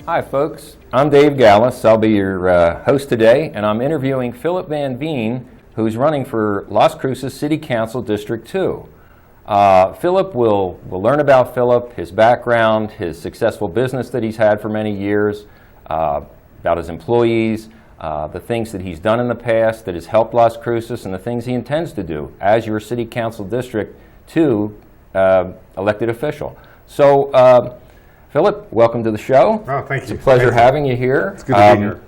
Hi folks, I'm Dave Gallus. I'll be your host today, and I'm interviewing Philip VanVeen, who's running for Las Cruces City Council District 2. Philip, we'll learn about Philip, his background, his successful business that he's had for many years, about his employees, the things that he's done in the past that has helped Las Cruces, and the things he intends to do as your City Council District 2 elected official. So, Philip, welcome to the show. Oh, thank you. It's a pleasure having you here. It's good to be here.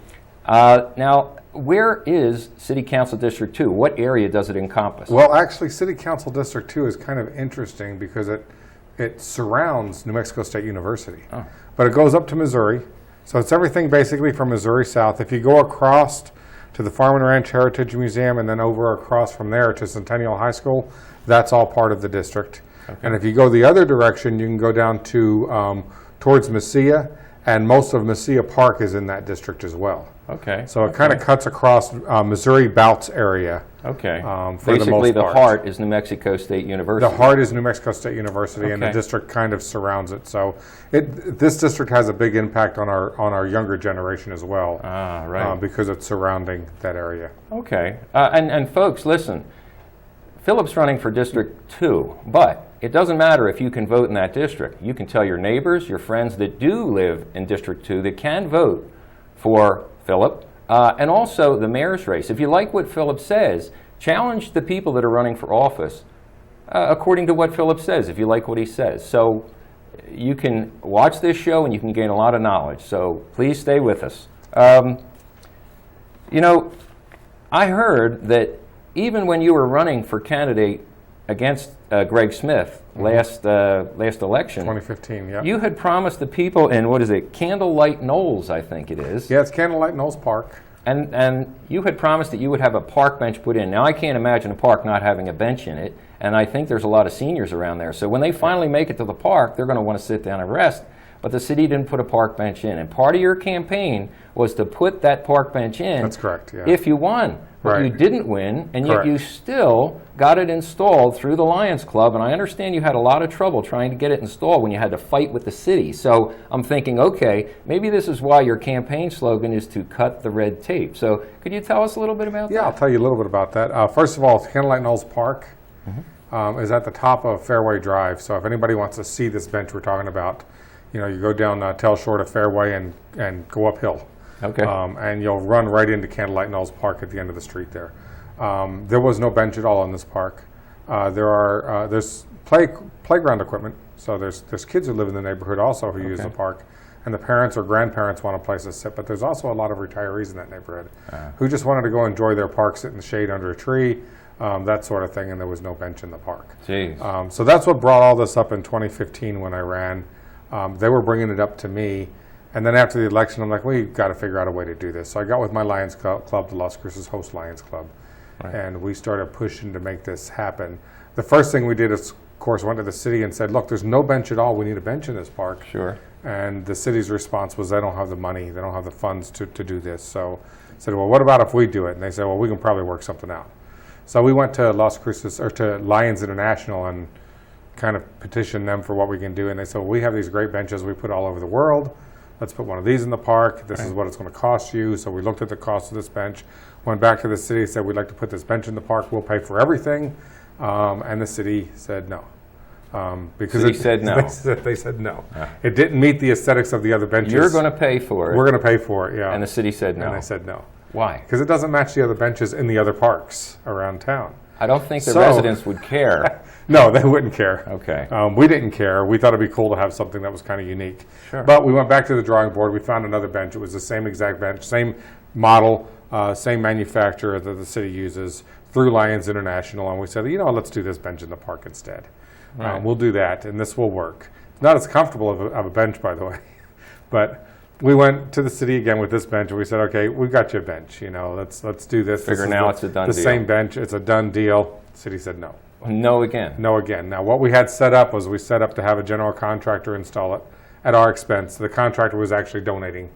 Now, where is City Council District 2? What area does it encompass? Well, actually, City Council District 2 is kind of interesting because it surrounds New Mexico State University. Oh. But it goes up to Missouri. So it's everything basically from Missouri south. If you go across to the Farm and Ranch Heritage Museum and then over across from there to Centennial High School, that's all part of the district. Okay. And if you go the other direction, you can go down to towards Mesilla, and most of Mesilla Park is in that district as well. Okay. So it kind of cuts across Missouri Bouts area. Okay. For basically, the most part. heart is New Mexico State University. The heart is New Mexico State University, okay. And the district kind of surrounds it. So this district has a big impact on our younger generation as well. Right. Because it's surrounding that area. Okay. And folks, listen. Philip's running for District 2, but it doesn't matter if you can vote in that district. You can tell your neighbors, your friends that do live in District 2 that can vote for Philip, and also the mayor's race. If you like what Philip says, challenge the people that are running for office according to what Philip says, if you like what he says. So you can watch this show and you can gain a lot of knowledge. So please stay with us. You know, I heard that even when you were running for candidate against Greg Smith last election, 2015, yeah, you had promised the people in, what is it, Candlelight Knolls, I think it is. Yeah, it's Candlelight Knolls Park. And you had promised that you would have a park bench put in. Now, I can't imagine a park not having a bench in it, and I think there's a lot of seniors around there. So when they finally make it to the park, they're going to want to sit down and rest. But the city didn't put a park bench in. And part of your campaign was to put that park bench in. That's correct, yeah. If you won. But right. You didn't win, and correct. Yet you still got it installed through the Lions Club. And I understand you had a lot of trouble trying to get it installed when you had to fight with the city. So I'm thinking, okay, maybe this is why your campaign slogan is to cut the red tape. So could you tell us a little bit about that? Yeah, I'll tell you a little bit about that. First of all, Candlelight Knolls Park is at the top of Fairway Drive. So if anybody wants to see this bench we're talking about, you know, you go down Tell Shore to Fairway and go uphill. Okay. And you'll run right into Candlelight Knolls Park at the end of the street there. There was no bench at all in this park. There's playground equipment, so there's kids who live in the neighborhood also who use the park, and the parents or grandparents want a place to sit. But there's also a lot of retirees in that neighborhood who just wanted to go enjoy their park, sit in the shade under a tree, that sort of thing, and there was no bench in the park. Jeez. So that's what brought all this up in 2015 when I ran. They were bringing it up to me. And then after the election, I'm like, we've got to figure out a way to do this. So I got with my Lions Club, the Las Cruces Host Lions Club, and we started pushing to make this happen. The first thing we did is, of course, went to the city and said, look, there's no bench at all. We need a bench in this park. Sure. And the city's response was, they don't have the money. They don't have the funds to do this. So I said, well, what about if we do it? And they said, well, we can probably work something out. So we went to Las Cruces, or to Lions International, and kind of petitioned them for what we can do. And they said, well, we have these great benches we put all over the world. Let's put one of these in the park. This is what it's going to cost you. So we looked at the cost of this bench, went back to the city, said we'd like to put this bench in the park. We'll pay for everything. And the city said no. Because they said no. They said no. It didn't meet the aesthetics of the other benches. You're going to pay for it. We're going to pay for it, yeah. And the city said no. And they said no. Why? Because it doesn't match the other benches in the other parks around town. I don't think the residents would care. No, they wouldn't care. Okay. We didn't care. We thought it'd be cool to have something that was kind of unique. Sure. But we went back to the drawing board. We found another bench. It was the same exact bench, same model, same manufacturer that the city uses through Lions International. And we said, you know, let's do this bench in the park instead. Right. We'll do that, and this will work. It's not as comfortable of a bench, by the way. But we went to the city again with this bench, and we said, okay, we've got you a bench. You know, let's do this. Figure now it's a done deal. The same bench. It's a done deal. The city said no. No again. No again. Now, what we had set up was we set up to have a general contractor install it at our expense. The contractor was actually donating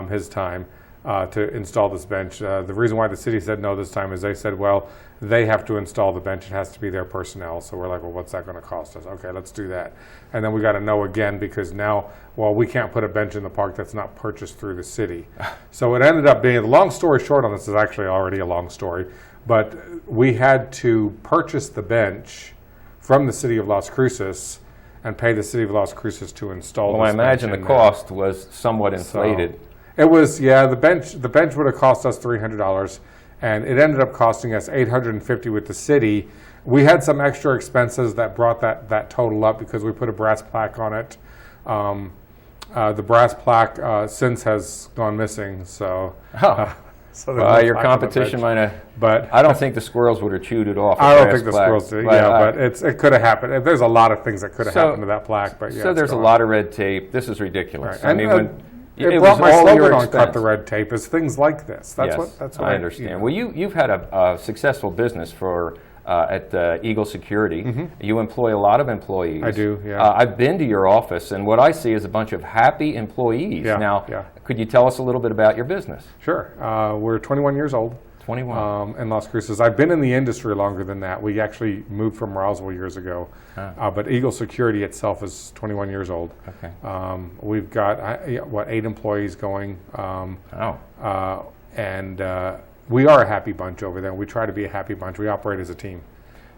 his time. to install this bench. The reason why the city said no this time is they said, well, they have to install the bench. It has to be their personnel. So we're like, well, what's that going to cost us? Okay, let's do that. And then we got to know again because now, well, we can't put a bench in the park that's not purchased through the city. So it ended up being, the long story short on this is actually already a long story, but we had to purchase the bench from the city of Las Cruces and pay the city of Las Cruces to install Well, I this bench imagine the in cost was somewhat inflated. So it was, yeah, the bench would have cost us $300, and it ended up costing us $850 with the city. We had some extra expenses that brought that total up because we put a brass plaque on it. The brass plaque since has gone missing, so. So well, your competition might have, but I don't think the squirrels would have chewed it off. I don't think the squirrels did, but it could have happened. There's a lot of things that could have happened to that plaque, but yeah. So there's a lot of red tape. This is ridiculous. Right. I mean, when it brought my slogan on Cut the Red Tape is things like this. That's what I understand. You know. Well, you've had a successful business at Eagle Security. Mm-hmm. You employ a lot of employees. I do, yeah. I've been to your office, and what I see is a bunch of happy employees. Yeah, now, yeah. Could you tell us a little bit about your business? Sure. We're 21 years old. 21. In Las Cruces. I've been in the industry longer than that. We actually moved from Roswell years ago. But Eagle Security itself is 21 years old. Okay. We've got, 8 employees going. And we are a happy bunch over there. We try to be a happy bunch. We operate as a team.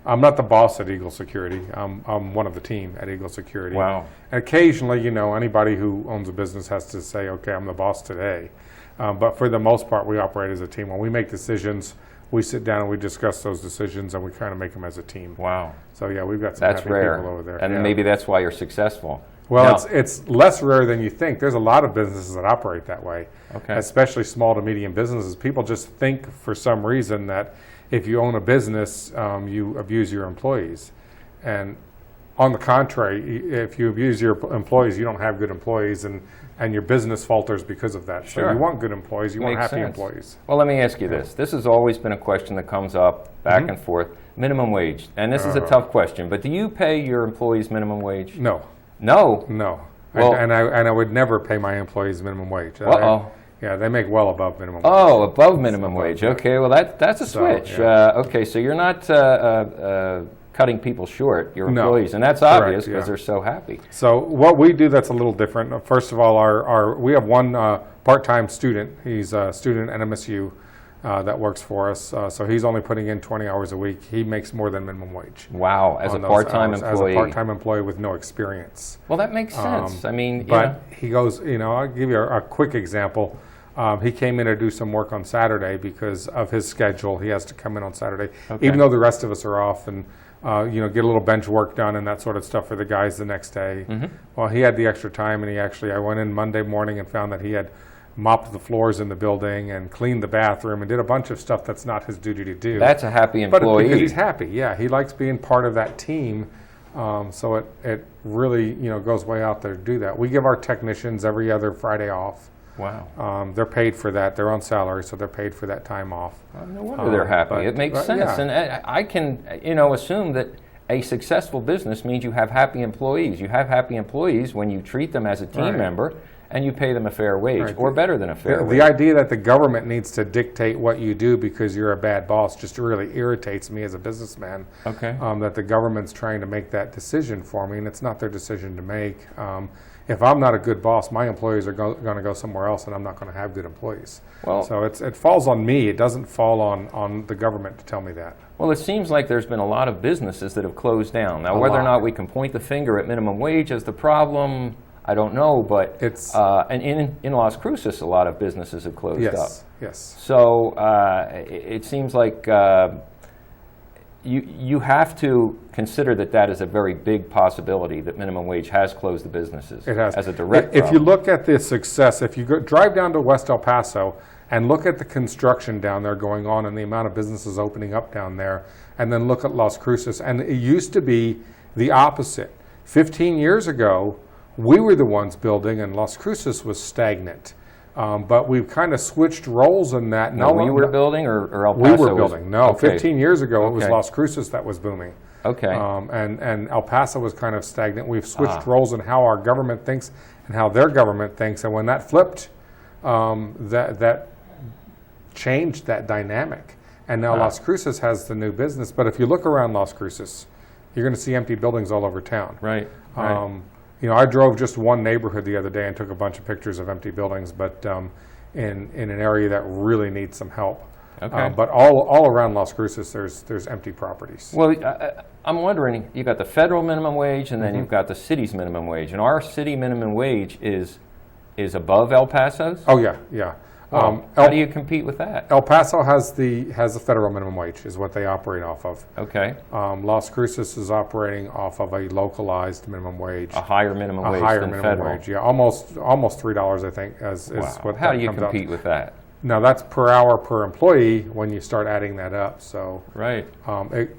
I'm not the boss at Eagle Security. I'm one of the team at Eagle Security. Wow. And occasionally, anybody who owns a business has to say, okay, I'm the boss today. But for the most part, we operate as a team. When we make decisions, we sit down and we discuss those decisions and we kind of make them as a team. Wow. So yeah, we've got some happy rare. people over there. And maybe that's why you're successful. Well, it's less rare than you think. There's a lot of businesses that operate that way, especially small to medium businesses. People just think for some reason that if you own a business, you abuse your employees. And on the contrary, if you abuse your employees, you don't have good employees, and your business falters because of that. Sure. So you want good employees, you want happy employees. Well, let me ask you this. This has always been a question that comes up back and forth. Minimum wage. And this is a tough question, but do you pay your employees minimum wage? No. No? No. Well, I would never pay my employees minimum wage. Uh-oh. Yeah, they make well above minimum wage. Oh, above minimum wage. Okay, well, that's a switch. Yeah. Okay, so you're not cutting people short, your employees, and that's Correct, obvious because they're so happy. So what we do that's a little different, first of all, we have one part-time student. He's a student at MSU that works for us. So he's only putting in 20 hours a week. He makes more than minimum wage. Wow, as a part-time employee. As a part-time employee with no experience. Well, that makes sense. I mean, but he goes, I'll give you a quick example. He came in to do some work on Saturday because of his schedule. He has to come in on Saturday, even though the rest of us are off, and get a little bench work done and that sort of stuff for the guys the next day. Mm-hmm. Well, he had the extra time, and I went in Monday morning and found that he had mopped the floors in the building and cleaned the bathroom and did a bunch of stuff that's not his duty to do. That's a happy employee. But because he's happy, yeah. He likes being part of that team. So it really, goes way out there to do that. We give our technicians every other Friday off. Wow. They're paid for that. They're on salary, so they're paid for that time off. Well, no wonder they're happy. It makes sense. Yeah. And I can, assume that a successful business means you have happy employees. You have happy employees when you treat them as a team member and you pay them a fair wage, or better than a fair wage. The idea that the government needs to dictate what you do because you're a bad boss just really irritates me as a businessman. Okay. That the government's trying to make that decision for me, and it's not their decision to make. If I'm not a good boss, my employees are going to go somewhere else, and I'm not going to have good employees. Well, so it falls on me. It doesn't fall on the government to tell me that. Well, it seems like there's been a lot of businesses that have closed down. Now, whether or not we can point the finger at minimum wage as the problem, I don't know, but it's and in Las Cruces, a lot of businesses have closed up. Yes. So it seems like you have to consider that is a very big possibility that minimum wage has closed the businesses. It has. As a direct If problem. you look at the success, if you drive down to West El Paso and look at the construction down there going on and the amount of businesses opening up down there, and then look at Las Cruces, and it used to be the opposite. 15 years ago, we were the ones building, and Las Cruces was stagnant. But we've kind of switched roles in that. No, we were building, or El Paso we were building. No, okay. 15 years ago, it was Las Cruces that was booming. Okay. And El Paso was kind of stagnant. We've switched roles in how our government thinks and how their government thinks. And when that flipped, that changed that dynamic. And now Wow. Las Cruces has the new business. But if you look around Las Cruces, you're going to see empty buildings all over town. Right. I drove just one neighborhood the other day and took a bunch of pictures of empty buildings, but in an area that really needs some help. Okay. But all around Las Cruces, there's empty properties. Well, I'm wondering, you've got the federal minimum wage and then you've got the city's minimum wage. And our city minimum wage is above El Paso's? Oh yeah, yeah. How do you compete with that? El Paso has the federal minimum wage, is what they operate off of. Okay. Las Cruces is operating off of a localized minimum wage. A higher minimum wage higher than minimum federal. wage, yeah, almost $3, I think, is what How that do you comes out to. compete with that? Now that's per hour per employee when you start adding that up. So Right.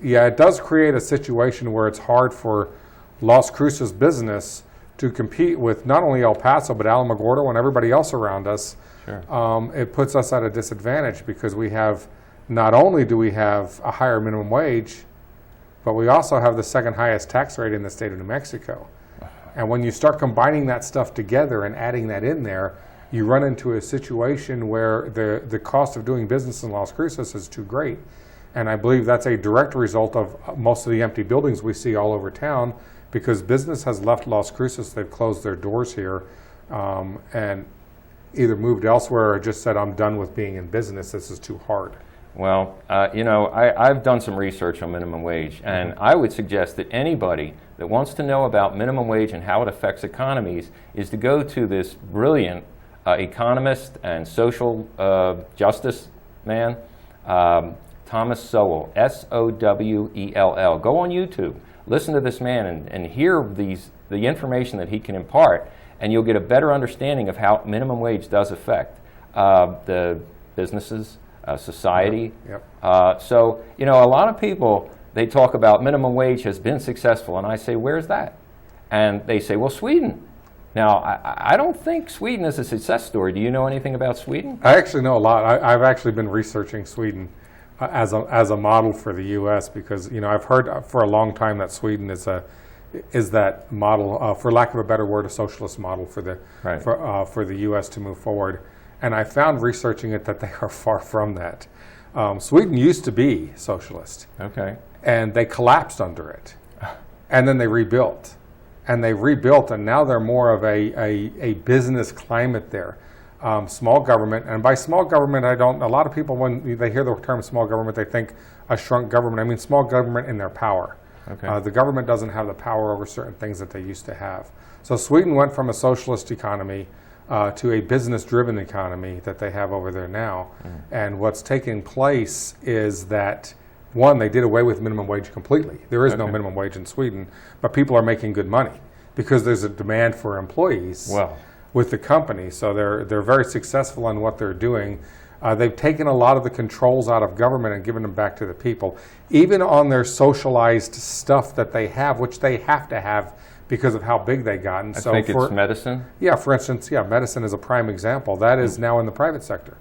it does create a situation where it's hard for Las Cruces business to compete with not only El Paso but Alamogordo and everybody else around us. Sure. It puts us at a disadvantage because we have, not only do we have a higher minimum wage, but we also have the second highest tax rate in the state of New Mexico. And when you start combining that stuff together and adding that in there, you run into a situation where the cost of doing business in Las Cruces is too great. And I believe that's a direct result of most of the empty buildings we see all over town, because business has left Las Cruces. They've closed their doors here and either moved elsewhere or just said, I'm done with being in business. This is too hard. Well, I've done some research on minimum wage, and I would suggest that anybody that wants to know about minimum wage and how it affects economies is to go to this brilliant economist and social justice man, Thomas Sowell, Sowell. Go on YouTube, listen to this man, and hear the information that he can impart, and you'll get a better understanding of how minimum wage does affect the businesses, society. Yep. So, a lot of people, they talk about minimum wage has been successful, and I say, where's that? And they say, well, Sweden. Now, I don't think Sweden is a success story. Do you know anything about Sweden? I actually know a lot. I've actually been researching Sweden as a model for the U.S. because I've heard for a long time that Sweden is that model, for lack of a better word, a socialist model for the U.S. to move forward. And I found researching it that they are far from that. Sweden used to be socialist. Okay. And they collapsed under it, and then they rebuilt. And they rebuilt, and now they're more of a business climate there. Small government, and by small government, a lot of people, when they hear the term small government, they think a shrunk government. I mean small government in their power. Okay. The government doesn't have the power over certain things that they used to have. So Sweden went from a socialist economy to a business-driven economy that they have over there now. And what's taking place is that, one, they did away with minimum wage completely. There is no minimum wage in Sweden, but people are making good money because there's a demand for employees with the company. So they're very successful in what they're doing. They've taken a lot of the controls out of government and given them back to the people, even on their socialized stuff that they have, which they have to have because of how big they've gotten. I think it's medicine. Yeah, for instance, medicine is a prime example. That is now in the private sector.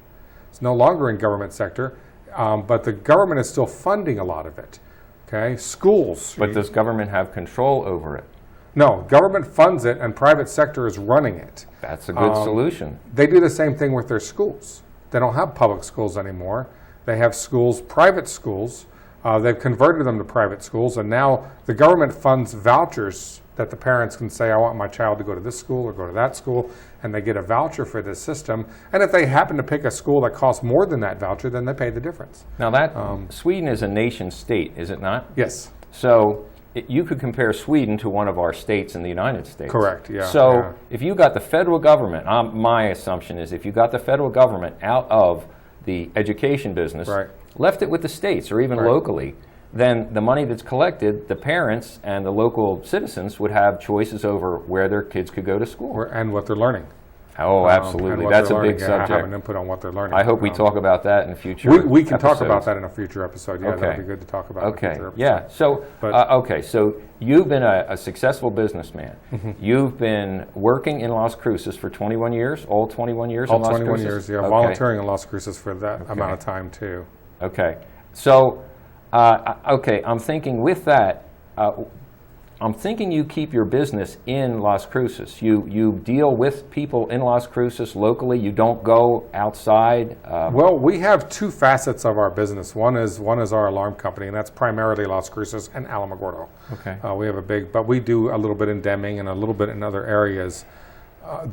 It's no longer in government sector. But the government is still funding a lot of it. Okay, schools. But does government have control over it? No, government funds it, and private sector is running it. That's a good solution. They do the same thing with their schools. They don't have public schools anymore. They have schools, private schools. They've converted them to private schools, and now the government funds vouchers that the parents can say, I want my child to go to this school or go to that school, and they get a voucher for this system. And if they happen to pick a school that costs more than that voucher, then they pay the difference. Now that Sweden is a nation state, is it not? Yes. So you could compare Sweden to one of our states in the United States. Correct, yeah. So if you got the federal government, my assumption is if you got the federal government out of the education business, left it with the states or even locally, then the money that's collected, the parents and the local citizens would have choices over where their kids could go to school. And what they're learning. Oh, absolutely. That's a big subject. Have an input on what they're learning. I hope we talk about that in future We can episodes. talk about that in a future episode. Yeah, that'd be good to talk about in a future episode. Yeah. So, so you've been a successful businessman. You've been working in Las Cruces for 21 years, all 21 years in Las Cruces? All 21 years, yeah. Volunteering in Las Cruces for that amount of time, too. Okay. So, I'm thinking with that, I'm thinking you keep your business in Las Cruces. You deal with people in Las Cruces locally. You don't go outside. Well, we have two facets of our business. One is our alarm company, and that's primarily Las Cruces and Alamogordo. Okay. We have but we do a little bit in Deming and a little bit in other areas.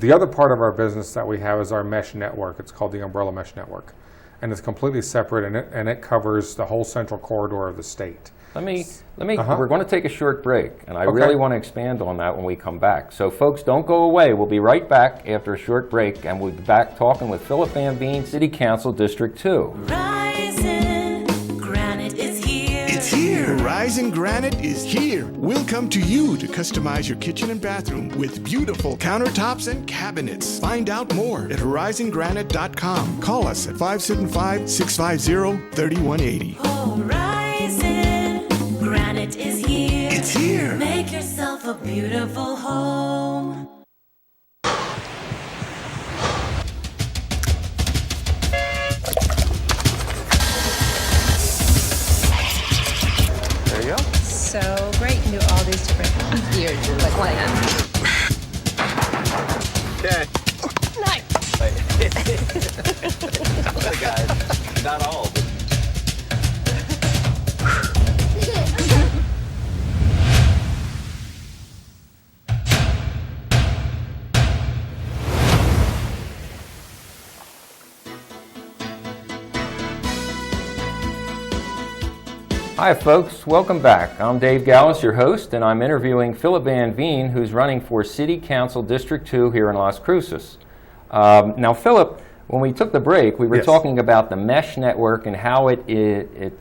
The other part of our business that we have is our mesh network. It's called the Umbrella Mesh Network, and it's completely separate, and it covers the whole central corridor of the state. Let me. We're going to take a short break, and I Okay. really want to expand on that when we come back. So, folks, don't go away. We'll be right back after a short break, and we'll be back talking with Philip VanVeen, City Council, District 2. Rising Granite is here. It's here! Rising Granite is here. We'll come to you to customize your kitchen and bathroom with beautiful countertops and cabinets. Find out more at horizongranite.com. Call us at 575-650-3180. Oh, Rising Granite is here. It's here! Make yourself a beautiful home. There you go. So great, you can do all these different gears like one hand. Okay. Nice. Hey guys, not all. But Hi, folks. Welcome back. I'm Dave Gallis, your host, and I'm interviewing Philip VanVeen, who's running for City Council District 2 here in Las Cruces. Now, Philip, when we took the break, we were Yes. talking about the mesh network and how it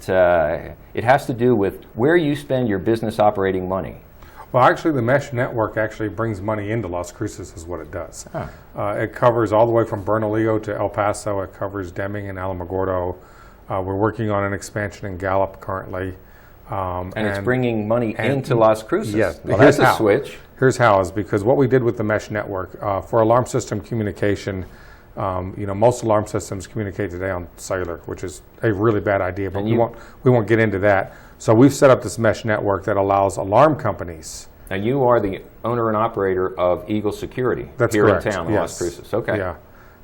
has to do with where you spend your business operating money. Well, actually, the mesh network actually brings money into Las Cruces, is what it does. Ah. It covers all the way from Bernalillo to El Paso. It covers Deming and Alamogordo. We're working on an expansion in Gallup currently. And it's bringing money into Las Cruces. Yes. Well, Here's that's a how. switch. Here's how, is because what we did with the mesh network, for alarm system communication, most alarm systems communicate today on cellular, which is a really bad idea, but And we won't get into that. So we've set up this mesh network that allows alarm companies. Now, you are the owner and operator of Eagle Security That's here correct. in town in Las Cruces. Okay. Yeah.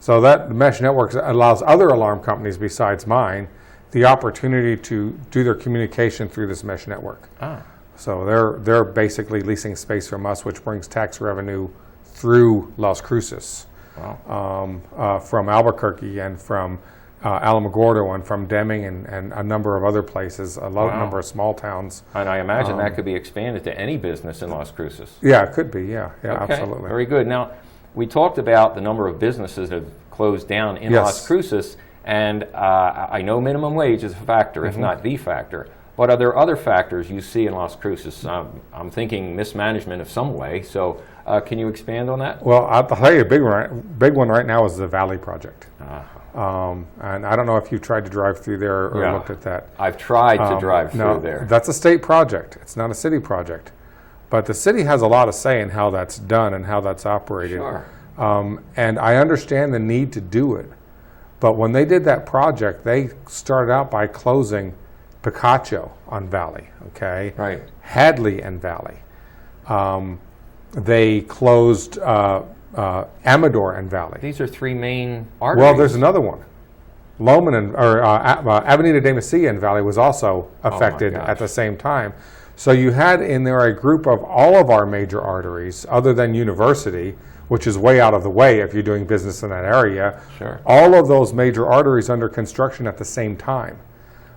So that mesh network allows other alarm companies besides mine the opportunity to do their communication through this mesh network. Ah. So they're basically leasing space from us, which brings tax revenue through Las Cruces, Wow. from Albuquerque and from Alamogordo and from Deming and a number of other places, Wow. number of small towns. And I imagine that could be expanded to any business in Las Cruces. Yeah, it could be. Yeah, Okay, absolutely. very good. Now, we talked about the number of businesses that have closed down in Yes. Las Cruces, and I know minimum wage is a factor, if not the factor. But are there other factors you see in Las Cruces? I'm thinking mismanagement of some way. So can you expand on that? Well, I'll tell you, a big one right now is the Valley Project. And I don't know if you've tried to drive through there or Yeah. looked at that. I've tried to drive No, through there. that's a state project. It's not a city project. But the city has a lot of say in how that's done and how that's operated. Sure. And I understand the need to do it. But when they did that project, they started out by closing Picacho on Valley, okay? Right. Hadley and Valley. They closed Amador and Valley. These are three main arteries. Well, there's another one. Loman Avenida de Mesilla in Valley was also affected gosh. at the same time. So you had in there a group of all of our major arteries, other than University, which is way out of the way if you're doing business in that area. Sure. All of those major arteries under construction at the same time,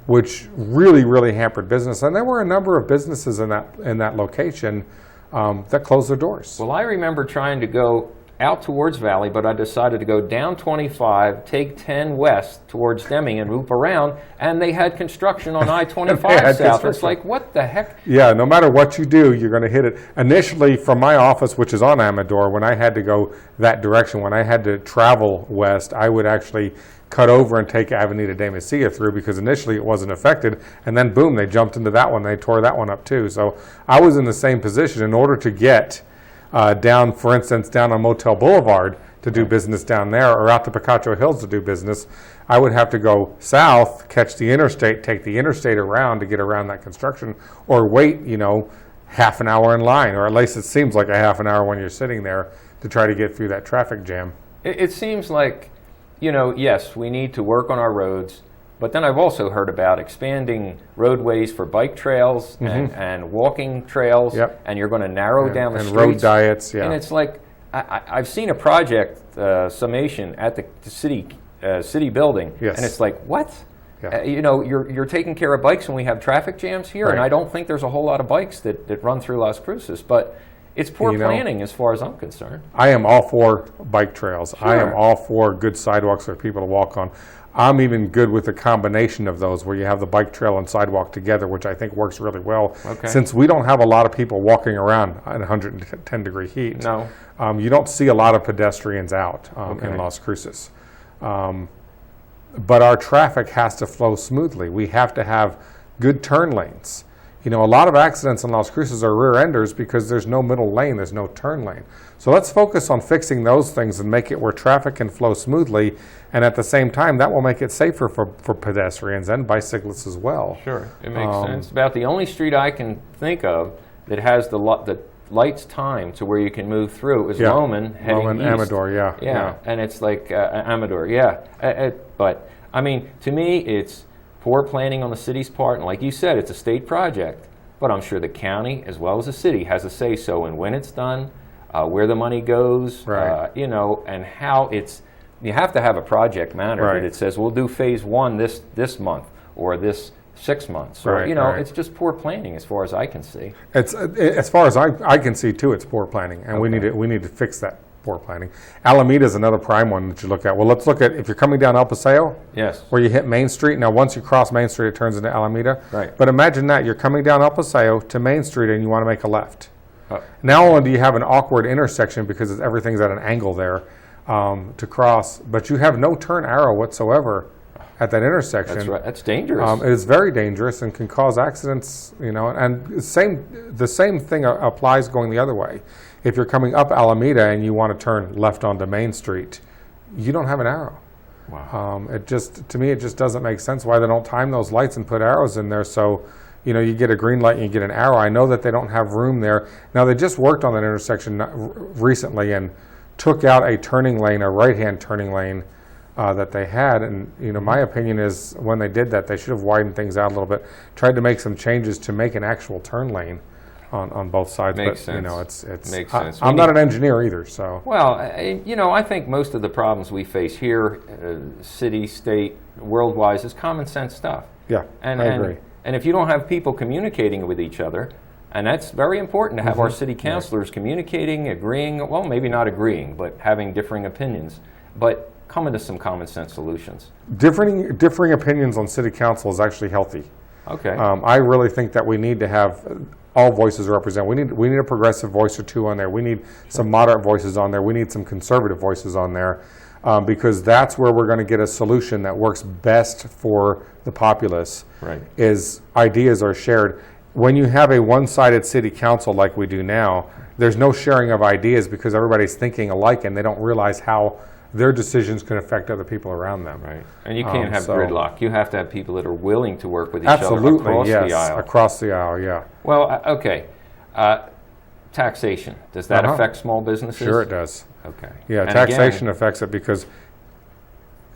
which really, really hampered business. And there were a number of businesses in that location that closed their doors. Well, I remember trying to go out towards Valley, but I decided to go down 25, take 10 west towards Deming and loop around, and they had construction on I-25 They had south. It's construction. like, what the heck? Yeah, no matter what you do, you're going to hit it. Initially, from my office, which is on Amador, when I had to go that direction, when I had to travel west, I would actually cut over and take Avenida de Mesilla through, because initially it wasn't affected, and then boom, they jumped into that one. They tore that one up too. So I was in the same position. In order to get down, for instance, down on Motel Boulevard to do business down there, or out to Picacho Hills to do business, I would have to go south, catch the interstate, take the interstate around to get around that construction, or wait, half an hour in line, or at least it seems like a half an hour when you're sitting there to try to get through that traffic jam. It seems like, yes, we need to work on our roads, but then I've also heard about expanding roadways for bike trails and walking trails, Yep. and you're going to narrow down the and streets. road diets, yeah. And it's like, I've seen a project summation at the city building, Yes. and it's like, what? Yeah. You're taking care of bikes when we have traffic jams here, and Right. I don't think there's a whole lot of bikes that run through Las Cruces, but it's poor planning as far as I'm concerned. I am all for bike trails. I am Sure. all for good sidewalks for people to walk on. I'm even good with the combination of those where you have the bike trail and sidewalk together, which I think works really well. Okay. Since we don't have a lot of people walking around in 110-degree heat. No. You don't see a lot of pedestrians out Okay. in Las Cruces. But our traffic has to flow smoothly. We have to have good turn lanes. A lot of accidents in Las Cruces are rear enders because there's no middle lane, there's no turn lane. So let's focus on fixing those things and make it where traffic can flow smoothly. And at the same time, that will make it safer for pedestrians and bicyclists as well. Sure, it makes sense. About the only street I can think of that has the lights timed to where you can move through is Yeah. Loman heading Loman, east. Amador, yeah. Yeah, and it's like Amador, yeah. But, I mean, to me, it's poor planning on the city's part, and like you said, it's a state project, but I'm sure the county, as well as the city, has a say-so in when it's done, where the money goes, Right. and how it's, you have to have a project manager Right. that says, we'll do phase one this month, or this 6 months, or, Right, right. it's just poor planning as far as I can see. It's as far as I can see too. It's poor planning, and we need to fix that poor planning. Alameda is another prime one that you look at. Well, let's look at if you're coming down El Paseo, Yes. where you hit Main Street. Now, once you cross Main Street, it turns into Alameda. Right. But imagine that you're coming down El Paseo to Main Street, and you want to make a left. Uh, Not only do you have an awkward intersection because everything's at an angle there to cross, but you have no turn arrow whatsoever at that intersection. That's right. That's dangerous. It is very dangerous and can cause accidents, and the same thing applies going the other way. If you're coming up Alameda and you want to turn left onto Main Street, you don't have an arrow. Wow. To me, it just doesn't make sense why they don't time those lights and put arrows in there so, you get a green light and you get an arrow. I know that they don't have room there. Now, they just worked on that intersection recently and took out a turning lane, a right-hand turning lane, that they had, and my opinion is when they did that, they should have widened things out a little bit, tried to make some changes to make an actual turn lane on both sides. Makes but sense. it's Makes sense. I'm not an engineer either, so Well, I think most of the problems we face here, city, state, world-wise, is common sense stuff. yeah, I agree. And if you don't have people communicating with each other, and that's very important to have our city councilors communicating, agreeing, well, maybe not agreeing, but having differing opinions, but coming to some common sense solutions. Differing opinions on city council is actually healthy. Okay. I really think that we need to have all voices represented. We need a progressive voice or two on there. We need some moderate voices on there. We need some conservative voices on there, because that's where we're going to get a solution that works best for the populace. Right. Is ideas are shared. When you have a one-sided city council like we do now, there's no sharing of ideas because everybody's thinking alike and they don't realize how their decisions can affect other people around them. Right. And you can't have so- gridlock. You have to have people that are willing to work with each other Absolutely, across yes, the aisle. across the aisle, yeah. Well, okay. Taxation. Does that affect small businesses? Sure it does. Okay. Yeah, And taxation again, affects it because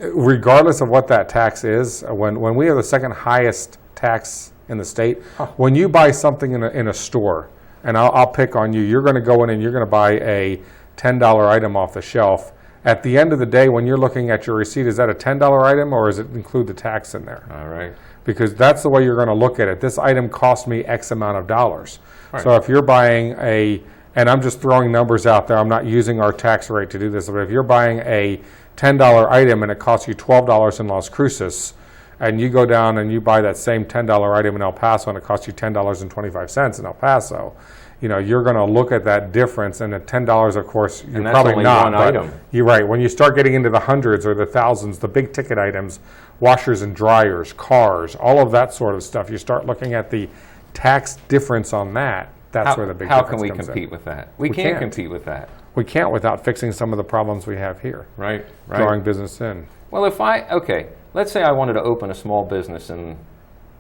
regardless of what that tax is, when we have the second highest tax in the state, when you buy something in a store, and I'll pick on you, you're going to go in and you're going to buy a $10 item off the shelf. At the end of the day, when you're looking at your receipt, is that a $10 item or does it include the tax in there? All right. Because that's the way you're going to look at it. This item cost me X amount of dollars. Right. So if you're buying and I'm just throwing numbers out there, I'm not using our tax rate to do this, but if you're buying a $10 item and it costs you $12 in Las Cruces, and you go down and you buy that same $10 item in El Paso and it costs you $10.25 in El Paso, you're going to look at that difference, and at $10, of course, you're that's probably only not. one but item. You're right. When you start getting into the hundreds or the thousands, the big ticket items, washers and dryers, cars, all of that sort of stuff, you start looking at the tax difference on that. That's where the big How difference can we comes in. compete with that? We can't can't. compete with that. We can't without fixing some of the problems we have here, Right. drawing business in. Well, let's say I wanted to open a small business in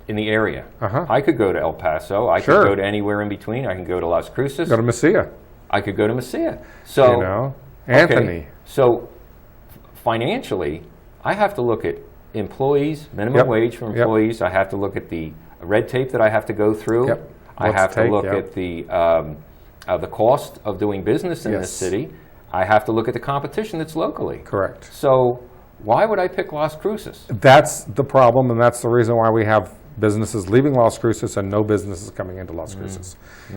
in the area. Uh-huh. I could go to El Paso. I Sure. could go to anywhere in between. I can go to Las Cruces. Go to Mesilla, I could go to Mesilla. So, you know, Anthony. Okay, so financially, I have to look at employees, minimum Yep. wage for Yep. employees. I have to look at the red tape that I have to go through. Yep. I What's have the to take? look Yep. at the cost of doing business in this Yes. city. I have to look at the competition that's locally. Correct. So why would I pick Las Cruces? That's the problem, and that's the reason why we have businesses leaving Las Cruces and no businesses coming into Las Cruces,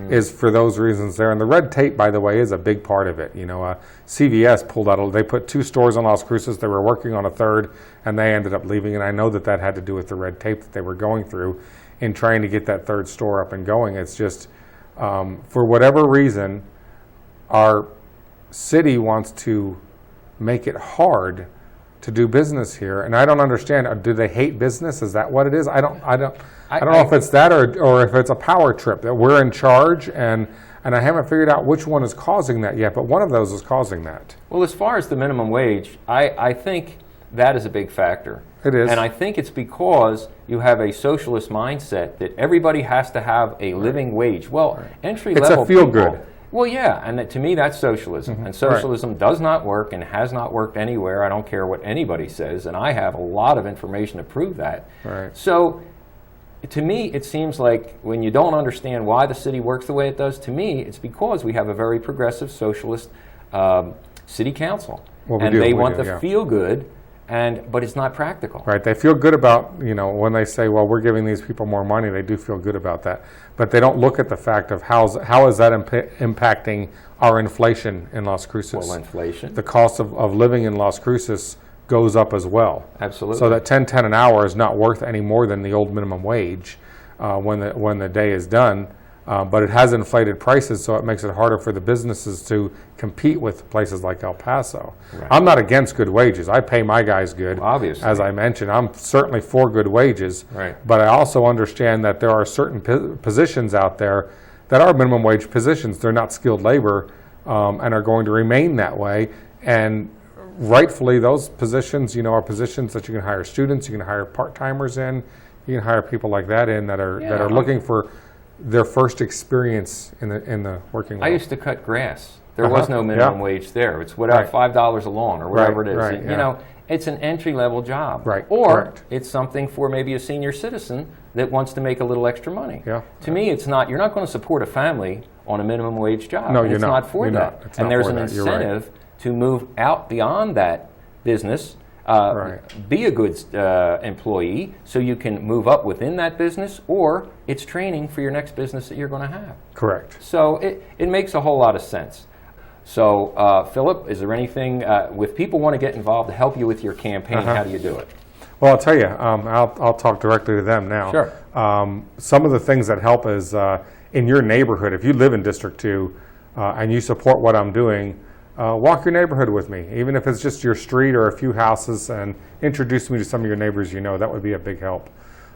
is for those reasons there. And the red tape, by the way, is a big part of it. You know, CVS pulled out, they put 2 stores on Las Cruces, they were working on a 3rd, and they ended up leaving, and I know that that had to do with the red tape that they were going through in trying to get that 3rd store up and going. It's just, for whatever reason, our city wants to make it hard to do business here, and I don't understand. Do they hate business? Is that what it is? I don't know if it's that or if it's a power trip that we're in charge, and I haven't figured out which one is causing that yet. But one of those is causing that. Well, as far as the minimum wage, I think that is a big factor. It is. And I think it's because you have a socialist mindset that everybody has to have a living wage. Well, entry It's level a feel people, good. Well, yeah, and to me that's socialism. And socialism does not work and has not worked anywhere. I don't care what anybody says, and I have a lot of information to prove that. Right. So to me, it seems like when you don't understand why the city works the way it does, to me, it's because we have a very progressive socialist city council. Well, we and do, they we want do, the yeah. feel good, but it's not practical. Right, they feel good about, you know, when they say, well, we're giving these people more money, they do feel good about that. But they don't look at the fact of how is that impacting our inflation in Las Cruces. Well, inflation. The cost of living in Las Cruces goes up as well. Absolutely. So that $10.10 an hour is not worth any more than the old minimum wage when the day is done. But it has inflated prices, so it makes it harder for the businesses to compete with places like El Paso. Right. I'm not against good wages. I pay my guys good. Obviously. As I mentioned, I'm certainly for good wages. Right. But I also understand that there are certain positions out there that are minimum wage positions. They're not skilled labor and are going to remain that way. And rightfully, those positions, you know, are positions that you can hire students, you can hire part-timers in, you can hire people like that in that are looking for their first experience in the working world. I used to cut grass. There was no minimum wage there. It's whatever, Right. $5 a lawn or whatever it is. Right, You yeah. know, it's an entry-level job. Right, Or correct. it's something for maybe a senior citizen that wants to make a little extra money. Yeah. To me, it's not. You're not going to support a family on a minimum wage job. No, and you're it's not. not for You're that. not. It's And not there's for an that. You're right. incentive to move out beyond that business. Right. Be a good employee so you can move up within that business, or it's training for your next business that you're going to have. Correct. So it makes a whole lot of sense. So Philip, is there anything, if people want to get involved to help you with your campaign, how do you do it? Well, I'll tell you, I'll talk directly to them now. Sure. Some of the things that help is in your neighborhood, if you live in District 2 and you support what I'm doing, walk your neighborhood with me, even if it's just your street or a few houses, and introduce me to some of your neighbors you know. That would be a big help.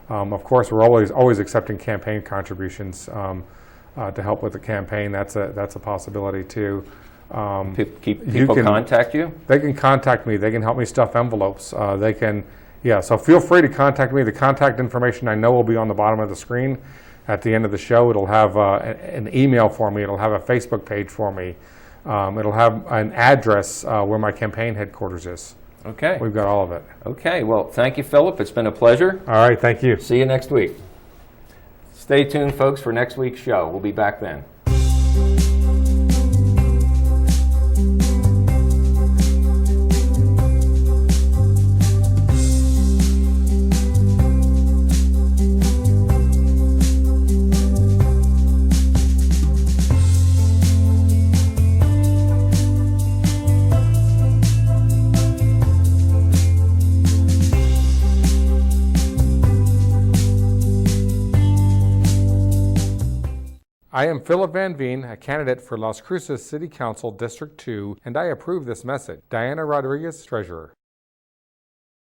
Of course, we're always accepting campaign contributions to help with the campaign. That's a possibility too. People contact you? They can contact me. They can help me stuff envelopes. They can, so feel free to contact me. The contact information I know will be on the bottom of the screen at the end of the show. It'll have an email for me. It'll have a Facebook page for me. It'll have an address where my campaign headquarters is. Okay. We've got all of it. Okay. Well, thank you, Philip. It's been a pleasure. All right. Thank you. See you next week. Stay tuned, folks, for next week's show. We'll be back then. I am Philip VanVeen, a candidate for Las Cruces City Council District 2, and I approve this message. Diana Rodriguez, Treasurer.